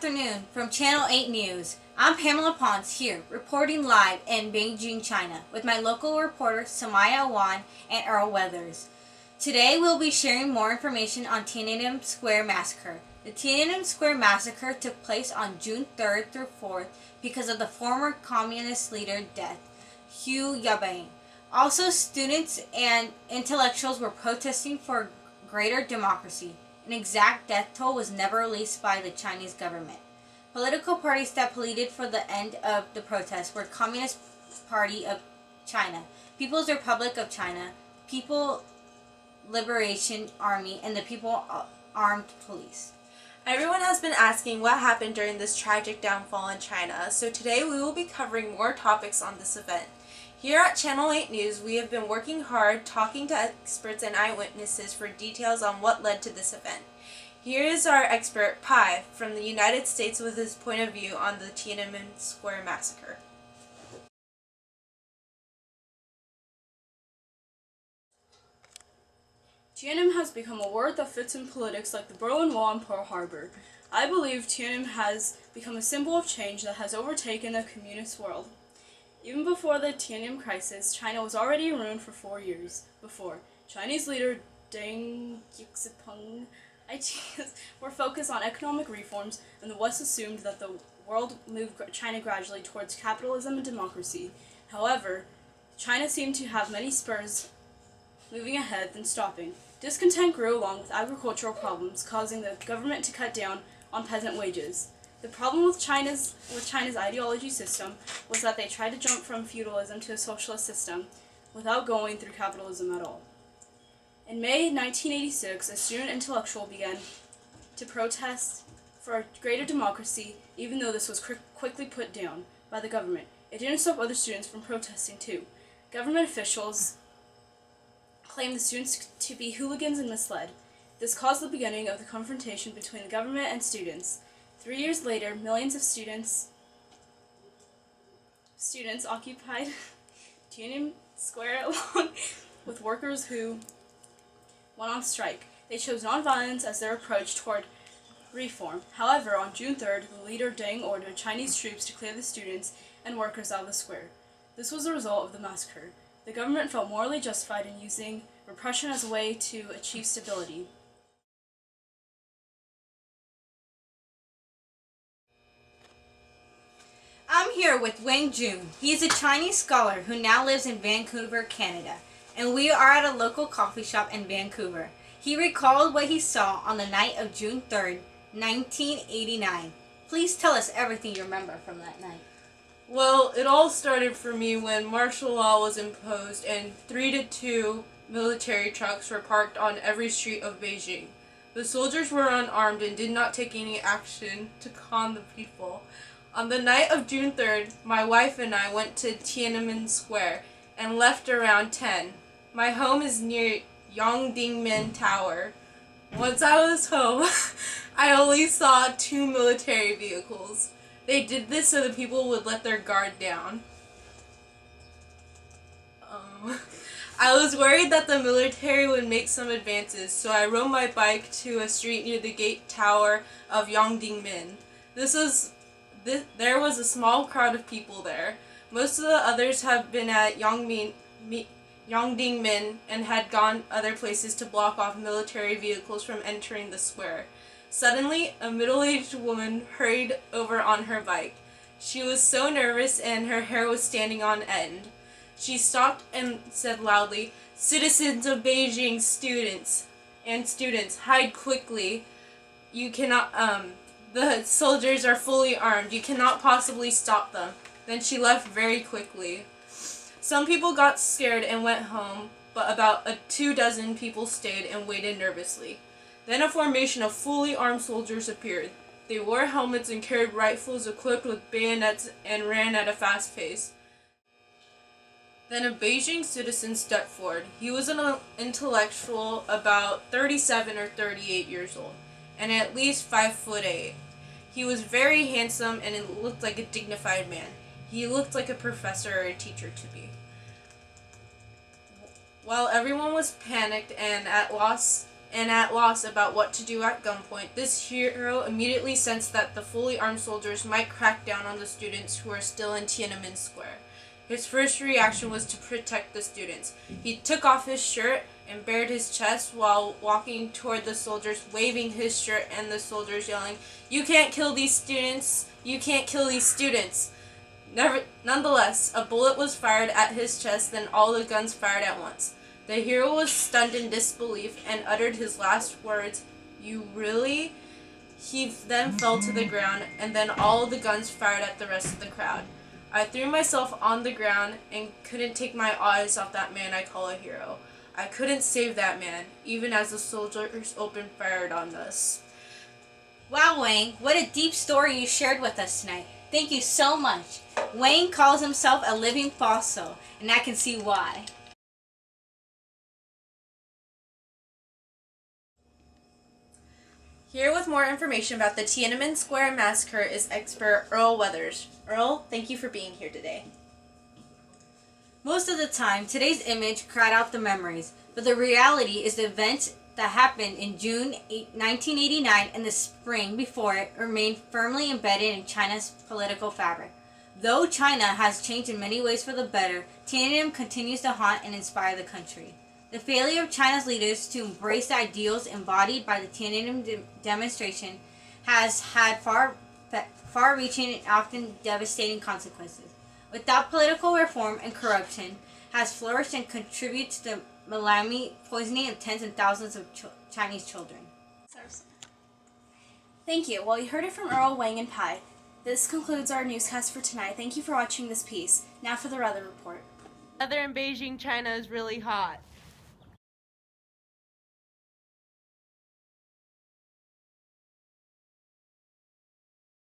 afternoon from Channel 8 News. I'm Pamela Pons here, reporting live in Beijing, China, with my local reporters Samaya Wan and Earl Weathers. Today we'll be sharing more information on Tiananmen Square massacre. The Tiananmen Square massacre took place on June 3rd through 4th because of the former communist leader death, Hu Yaobang. Also, students and intellectuals were protesting for greater democracy. An exact death toll was never released by the Chinese government. Political parties that pleaded for the end of the protests were Communist Party of China, People's Republic of China, People Liberation Army, and the People Armed Police. Everyone has been asking what happened during this tragic downfall in China, so today we will be covering more topics on this event. Here at Channel 8 News, we have been working hard talking to experts and eyewitnesses for details on what led to this event. Here is our expert, Pai, from the United States with his point of view on the Tiananmen Square massacre. Tiananmen has become a word that fits in politics like the Berlin Wall and Pearl Harbor. I believe Tiananmen has become a symbol of change that has overtaken the communist world. Even before the Tiananmen crisis, China was already ruined for 4 years before. Chinese leader Deng Xiaoping ideas were focused on economic reforms, and the West assumed that the world moved China gradually towards capitalism and democracy. However, China seemed to have many spurs moving ahead than stopping. Discontent grew along with agricultural problems, causing the government to cut down on peasant wages. The problem with China's ideology system was that they tried to jump from feudalism to a socialist system without going through capitalism at all. In May 1986, a student intellectual began to protest for greater democracy, even though this was quickly put down by the government. It didn't stop other students from protesting too. Government officials claimed the students to be hooligans and misled. This caused the beginning of the confrontation between the government and students. 3 years later, millions of students occupied Tiananmen Square along with workers who went on strike. They chose nonviolence as their approach toward reform. However, on June 3rd, the leader Deng ordered Chinese troops to clear the students and workers out of the square. This was the result of the massacre. The government felt morally justified in using repression as a way to achieve stability. I'm here with Wang Jun. He is a Chinese scholar who now lives in Vancouver, Canada, and we are at a local coffee shop in Vancouver. He recalled what he saw on the night of June 3rd, 1989. Please tell us everything you remember from that night. Well, it all started for me when martial law was imposed and 3-2 military trucks were parked on every street of Beijing. The soldiers were unarmed and did not take any action to calm the people. On the night of June 3rd, my wife and I went to Tiananmen Square and left around 10. My home is near Yongdingmen Tower. Once I was home, I only saw 2 military vehicles. They did this so the people would let their guard down. I was worried that the military would make some advances, so I rode my bike to a street near the gate tower of Yongdingmen. There was a small crowd of people there. Most of the others have been at Yongdingmen and had gone other places to block off military vehicles from entering the square. Suddenly, a middle-aged woman hurried over on her bike. She was so nervous and her hair was standing on end. She stopped and said loudly, "Citizens of Beijing, students, hide quickly. You cannot, the soldiers are fully armed. You cannot possibly stop them." Then she left very quickly. Some people got scared and went home, but about 24 people stayed and waited nervously. Then a formation of fully armed soldiers appeared. They wore helmets and carried rifles equipped with bayonets and ran at a fast pace. Then a Beijing citizen stepped forward. He was an intellectual about 37 or 38 years old, and at least 5'8". He was very handsome and it looked like a dignified man. He looked like a professor or a teacher to me. While everyone was panicked and at loss and at loss about what to do at gunpoint, this hero immediately sensed that the fully armed soldiers might crack down on the students who are still in Tiananmen Square. His first reaction was to protect the students. He took off his shirt and bared his chest while walking toward the soldiers, waving his shirt, and the soldiers yelling, "You can't kill these students! You can't kill these students!" Nonetheless, a bullet was fired at his chest, then all the guns fired at once. The hero was stunned in disbelief and uttered his last words, "You really?" He then fell to the ground, and then all the guns fired at the rest of the crowd. I threw myself on the ground and couldn't take my eyes off that man I call a hero. I couldn't save that man, even as the soldiers opened fire on us. Wow, Wayne, what a deep story you shared with us tonight. Thank you so much. Wayne calls himself a living fossil, and I can see why. Here with more information about the Tiananmen Square massacre is expert Earl Weathers. Earl, thank you for being here today. Most of the time, today's image cried out the memories, but the reality is the event that happened in June 1989 and the spring before it remained firmly embedded in China's political fabric. Though China has changed in many ways for the better, Tiananmen continues to haunt and inspire the country. The failure of China's leaders to embrace the ideals embodied by the Tiananmen demonstration has had far-reaching and often devastating consequences. Without political reform, and corruption has flourished and contributed to the melamine poisoning of tens and thousands of Chinese children. Thank you. Well, you heard it from Earl, Wang, and Pai. This concludes our newscast for tonight. Thank you for watching this piece. Now for the weather report. Weather in Beijing, China is really hot.